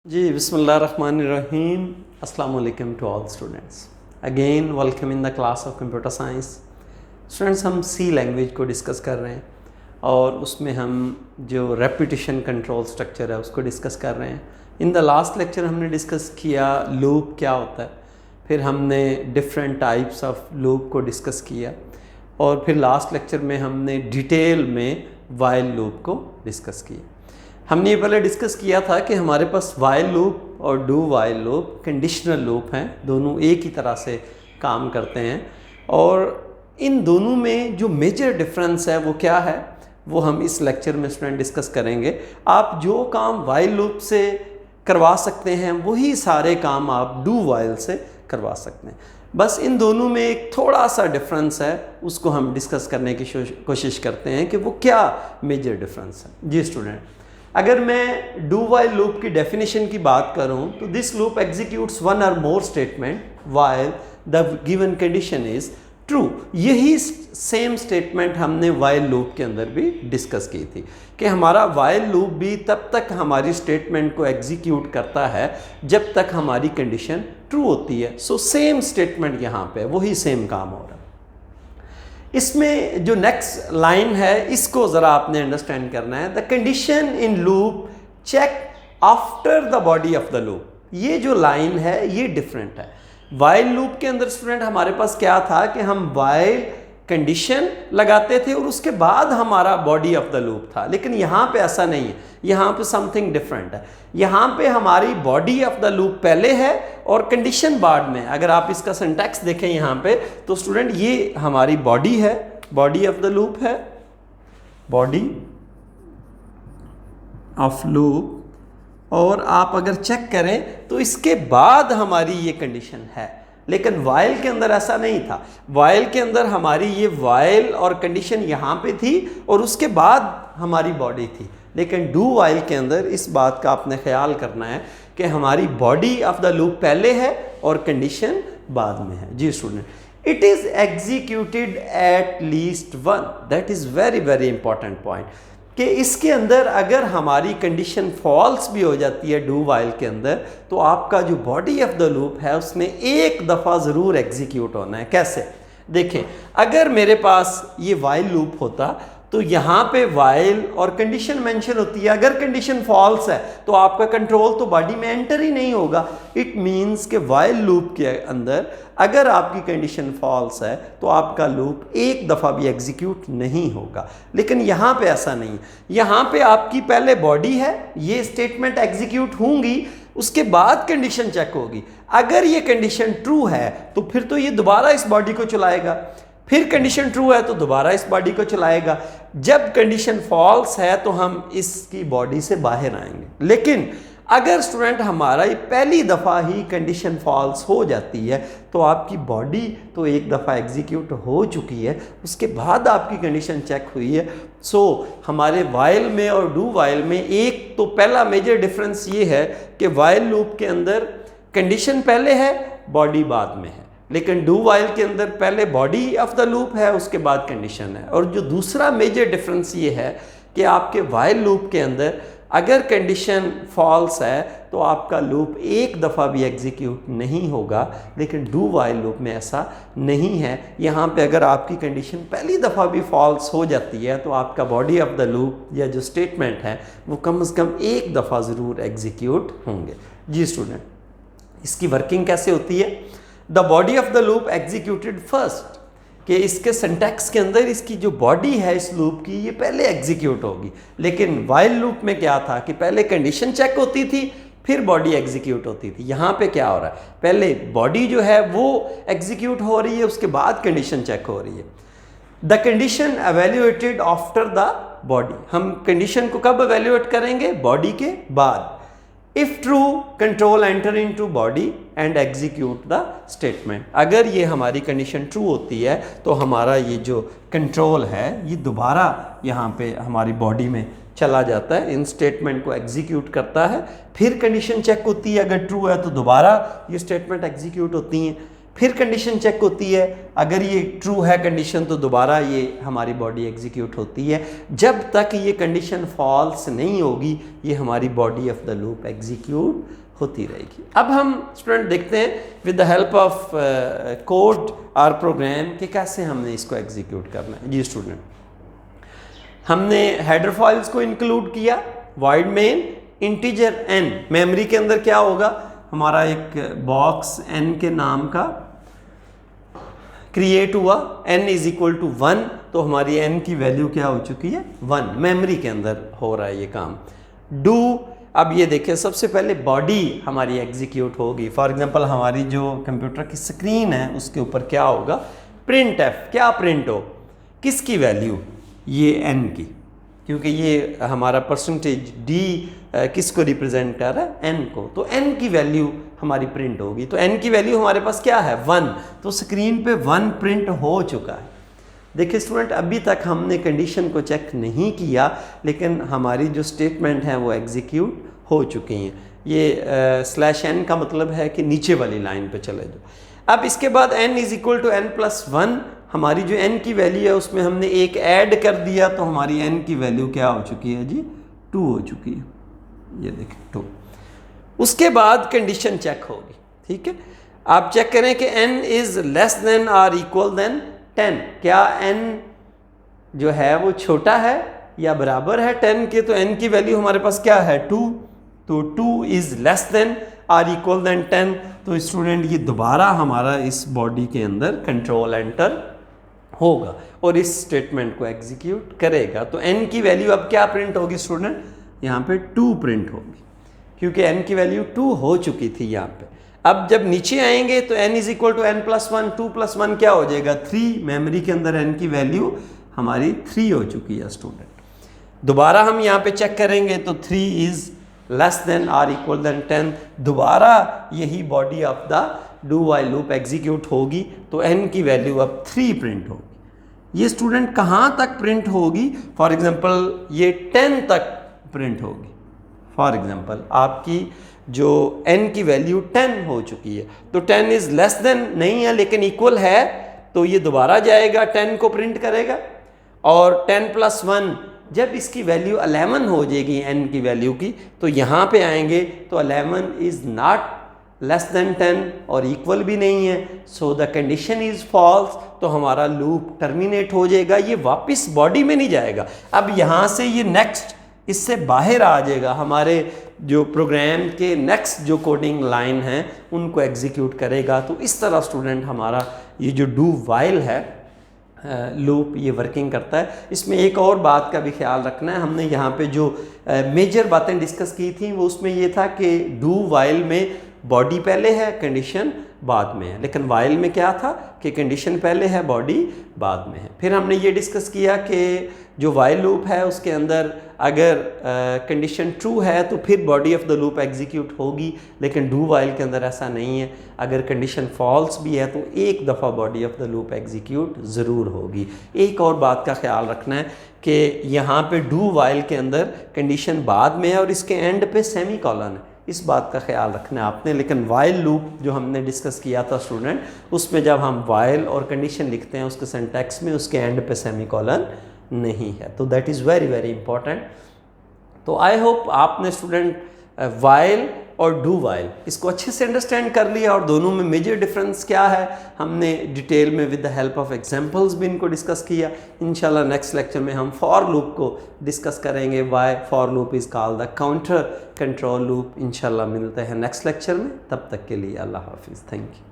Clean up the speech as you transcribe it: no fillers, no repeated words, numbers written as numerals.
जी बिस्मिल्लाहिर्रहमानिर्रहीम अस्सलाम वालेकुम to all students. Again welcome in the class of computer science. Students, हम सी लैंग्वेज को डिस्कस कर रहे हैं और उसमें हम जो रेपिटेशन कंट्रोल स्ट्रक्चर है उसको डिस्कस कर रहे हैं। इन द लास्ट लेक्चर हमने डिस्कस किया लूप क्या होता है, फिर हमने डिफरेंट टाइप्स ऑफ लूप को डिस्कस किया और फिर लास्ट लेक्चर में हमने डिटेल में वाइल लूप को डिस्कस किया। हमने ये पहले डिस्कस किया था कि हमारे पास वाइल लूप और do while loop conditional loop हैं, दोनों एक ही तरह से काम करते हैं और इन दोनों में जो मेजर डिफरेंस है वो क्या है वो हम इस लेक्चर में स्टूडेंट डिस्कस करेंगे। आप जो काम वाइल लूप से करवा सकते हैं वही सारे काम आप डू वाइल से करवा सकते हैं, बस इन दोनों में एक थोड़ा सा डिफरेंस है, उसको हम डिस्कस करने की कोशिश करते हैं कि वो क्या मेजर डिफरेंस है। जी स्टूडेंट, अगर मैं डू वाइल लूप की डेफिनेशन की बात करूं तो दिस लूप एग्जीक्यूट्स वन और more statement while the given condition is true. यही सेम स्टेटमेंट हमने वाइल लूप के अंदर भी डिस्कस की थी कि हमारा वाइल लूप भी तब तक हमारी स्टेटमेंट को एग्जीक्यूट करता है जब तक हमारी कंडीशन ट्रू होती है। सो सेम स्टेटमेंट यहाँ पे वही सेम काम हो रहा है। इसमें जो नेक्स्ट लाइन है इसको ज़रा आपने अंडरस्टैंड करना है। The condition in loop check after the body of the loop. ये जो लाइन है ये डिफरेंट है। वाइल लूप के अंदर स्टूडेंट हमारे पास क्या था कि हम वाइल कंडीशन लगाते थे और उसके बाद हमारा बॉडी ऑफ द लूप था, लेकिन यहाँ पे ऐसा नहीं है, यहाँ पे समथिंग डिफरेंट है। यहाँ पे हमारी बॉडी ऑफ द लूप पहले है और कंडीशन बाद में। अगर आप इसका सिंटैक्स देखें यहाँ पे तो स्टूडेंट ये हमारी बॉडी है, बॉडी ऑफ द लूप है, बॉडी ऑफ लूप, और आप अगर चेक करें तो इसके बाद हमारी ये कंडीशन है। लेकिन वाइल के अंदर ऐसा नहीं था। वाइल के अंदर हमारी ये वाइल और कंडीशन यहाँ पे थी और उसके बाद हमारी बॉडी थी, लेकिन डू वाइल के अंदर इस बात का आपने ख्याल करना है कि हमारी बॉडी ऑफ द लूप पहले है और कंडीशन बाद में है। जी student, it is executed at least one. That is very very important point कि इसके अंदर अगर हमारी कंडीशन फॉल्स भी हो जाती है डू वाइल के अंदर तो आपका जो बॉडी ऑफ द लूप है उसने एक दफ़ा ज़रूर एग्जीक्यूट होना है। कैसे? देखें, अगर मेरे पास ये वाइल लूप होता तो यहाँ पे वाइल और कंडीशन मेंशन होती है। अगर कंडीशन फॉल्स है तो आपका कंट्रोल तो बॉडी में एंटर ही नहीं होगा। इट मीन्स कि वाइल लूप के अंदर अगर आपकी कंडीशन फॉल्स है तो आपका लूप एक दफ़ा भी एग्जीक्यूट नहीं होगा, लेकिन यहाँ पे ऐसा नहीं है। यहाँ पे आपकी पहले बॉडी है, ये स्टेटमेंट एग्जीक्यूट होंगी, उसके बाद कंडीशन चेक होगी। अगर ये कंडीशन ट्रू है तो फिर तो ये दोबारा इस बॉडी को चलाएगा, फिर कंडीशन ट्रू है तो दोबारा इस बॉडी को चलाएगा। जब कंडीशन फॉल्स है तो हम इसकी बॉडी से बाहर आएंगे। लेकिन अगर स्टूडेंट हमारा ये पहली दफ़ा ही कंडीशन फॉल्स हो जाती है तो आपकी बॉडी तो एक दफ़ा एग्जीक्यूट हो चुकी है, उसके बाद आपकी कंडीशन चेक हुई है। सो हमारे वाइल में और डू वाइल में एक तो पहला मेजर डिफरेंस ये है कि वाइल लूप के अंदर कंडीशन पहले है, बॉडी बाद में है, लेकिन डू वाइल के अंदर पहले बॉडी ऑफ द लूप है, उसके बाद कंडीशन है। और जो दूसरा मेजर डिफरेंस ये है कि आपके वाइल लूप के अंदर अगर कंडीशन फॉल्स है तो आपका लूप एक दफ़ा भी एग्जीक्यूट नहीं होगा, लेकिन डू वाइल लूप में ऐसा नहीं है। यहाँ पे अगर आपकी कंडीशन पहली दफ़ा भी फॉल्स हो जाती है तो आपका बॉडी ऑफ द लूप या जो स्टेटमेंट है वो कम से कम एक दफ़ा ज़रूर एग्जीक्यूट होंगे। जी स्टूडेंट, इसकी वर्किंग कैसे होती है? The body of the loop executed first, कि इसके सिंटैक्स के अंदर इसकी जो बॉडी है इस लूप की ये पहले एग्जीक्यूट होगी। लेकिन वाइल लूप में क्या था कि पहले कंडीशन चेक होती थी फिर बॉडी एग्जीक्यूट होती थी। यहाँ पे क्या हो रहा है, पहले बॉडी जो है वो एग्जीक्यूट हो रही है, उसके बाद कंडीशन चेक हो रही है। The condition evaluated after the body. हम कंडीशन को कब एवेल्युएट करेंगे? बॉडी के बाद। If true control enter into body and execute the statement. अगर ये हमारी कंडीशन ट्रू होती है तो हमारा ये जो कंट्रोल है ये दोबारा यहाँ पे हमारी बॉडी में चला जाता है, इन स्टेटमेंट को एग्जीक्यूट करता है, फिर कंडीशन चेक होती है, अगर ट्रू है तो दोबारा ये स्टेटमेंट एग्जीक्यूट होती हैं। फिर कंडीशन चेक होती है, अगर ये ट्रू है कंडीशन तो दोबारा ये हमारी बॉडी एग्जीक्यूट होती है। जब तक ये कंडीशन फॉल्स नहीं होगी ये हमारी body of the loop execute होती रहेगी। अब हम स्टूडेंट देखते हैं with the help of code और प्रोग्राम कि कैसे हमने इसको एग्जीक्यूट करना है। जी स्टूडेंट, हमने हेडर फाइल्स को इंक्लूड किया, void main integer n, memory के अंदर क्या होगा, हमारा एक बॉक्स n के नाम का क्रिएट हुआ, n इज इक्वल टू 1, तो हमारी n की वैल्यू क्या हो चुकी है 1, मेमोरी के अंदर हो रहा है ये काम। डू, अब ये देखिए सबसे पहले बॉडी हमारी एग्जीक्यूट होगी। फॉर एग्जांपल हमारी जो कंप्यूटर की स्क्रीन है उसके ऊपर क्या होगा, प्रिंट एफ, क्या प्रिंट हो, किसकी वैल्यू, ये n की, क्योंकि ये हमारा परसेंटेज d किसको रिप्रेजेंट कर रहा है, n को, तो n की वैल्यू हमारी प्रिंट होगी। तो n की वैल्यू हमारे पास क्या है 1, तो स्क्रीन पे 1 प्रिंट हो चुका है। देखिए स्टूडेंट, अभी तक हमने कंडीशन को चेक नहीं किया लेकिन हमारी जो स्टेटमेंट है वो एग्जीक्यूट हो चुकी हैं। ये /n का मतलब है कि नीचे वाली लाइन पे चले जाओ। अब इसके बाद n is equal to n+1, हमारी जो n की वैल्यू है उसमें हमने एक ऐड कर दिया तो हमारी n की वैल्यू क्या हो चुकी है जी 2 हो चुकी है, ये देखें 2। उसके बाद कंडीशन चेक होगी, ठीक है। आप चेक करें कि n इज लेस देन और इक्वल देन 10, क्या n जो है वो छोटा है या बराबर है 10 के, तो n की वैल्यू हमारे पास क्या है 2, तो 2 इज लेस देन और इक्वल देन 10, तो स्टूडेंट ये दोबारा हमारा इस बॉडी के अंदर कंट्रोल एंटर होगा और इस स्टेटमेंट को एग्जीक्यूट करेगा। तो n की वैल्यू अब क्या प्रिंट होगी स्टूडेंट, यहाँ पे 2 प्रिंट होगी क्योंकि n की वैल्यू 2 हो चुकी थी यहाँ पे। अब जब नीचे आएंगे तो n is equal to n+1, 2+1 क्या हो जाएगा 3, मेमोरी के अंदर n की वैल्यू हमारी 3 हो चुकी है स्टूडेंट। दोबारा हम यहाँ पे चेक करेंगे तो 3 इज लेस देन और इक्वल देन 10, दोबारा यही body of the do while loop execute होगी तो n की वैल्यू अब 3 प्रिंट होगी। ये स्टूडेंट कहाँ तक प्रिंट होगी, फॉर एग्जांपल ये 10 तक प्रिंट होगी। फॉर एग्जांपल आपकी जो n की वैल्यू 10 हो चुकी है तो 10 इज लेस देन नहीं है लेकिन इक्वल है, तो ये दोबारा जाएगा 10 को प्रिंट करेगा और 10+1, जब इसकी वैल्यू 11 हो जाएगी n की वैल्यू की तो यहाँ पे आएंगे तो 11 इज नॉट लेस देन 10 और इक्वल भी नहीं है, so the condition is false, तो हमारा लूप टर्मिनेट हो जाएगा, ये वापस बॉडी में नहीं जाएगा। अब यहाँ से ये नेक्स्ट इससे बाहर आ जाएगा, हमारे जो प्रोग्राम के नेक्स्ट जो कोडिंग लाइन है उनको एग्जीक्यूट करेगा। तो इस तरह स्टूडेंट हमारा ये जो डू वाइल है लूप ये वर्किंग करता है। इसमें एक और बात का भी ख्याल रखना है, हमने यहाँ पे जो मेजर बातें डिस्कस की थी वो उसमें ये था कि डू वाइल में बॉडी पहले है कंडीशन बाद में है, लेकिन वाइल में क्या था कि कंडीशन पहले है बॉडी बाद में है। फिर हमने ये डिस्कस किया कि जो वाइल लूप है उसके अंदर अगर कंडीशन ट्रू है तो फिर body of the loop execute होगी, लेकिन डू वाइल के अंदर ऐसा नहीं है, अगर कंडीशन फॉल्स भी है तो एक दफ़ा body of the loop execute ज़रूर होगी। एक और बात का ख्याल रखना है कि यहाँ पे डू वाइल के अंदर कंडीशन बाद में है और इसके एंड पे सेमी कॉलन है, इस बात का ख्याल रखना है आपने। लेकिन वाइल लूप जो हमने डिस्कस किया था स्टूडेंट, उसमें जब हम वाइल और कंडीशन लिखते हैं उसके सिंटैक्स में उसके एंड पे सेमी कॉलन नहीं है, तो that is very very important. तो आई होप आपने स्टूडेंट वाइल और डू वाइल इसको अच्छे से अंडरस्टैंड कर लिया और दोनों में मेजर डिफरेंस क्या है हमने डिटेल में with the help of examples भी इनको डिस्कस किया। इंशाल्लाह नेक्स्ट लेक्चर में हम फॉर लूप को डिस्कस करेंगे, why for loop is called the counter control loop. इंशाल्लाह मिलते हैं नेक्स्ट लेक्चर में, तब तक के लिए अल्लाह हाफिज़, थैंक यू।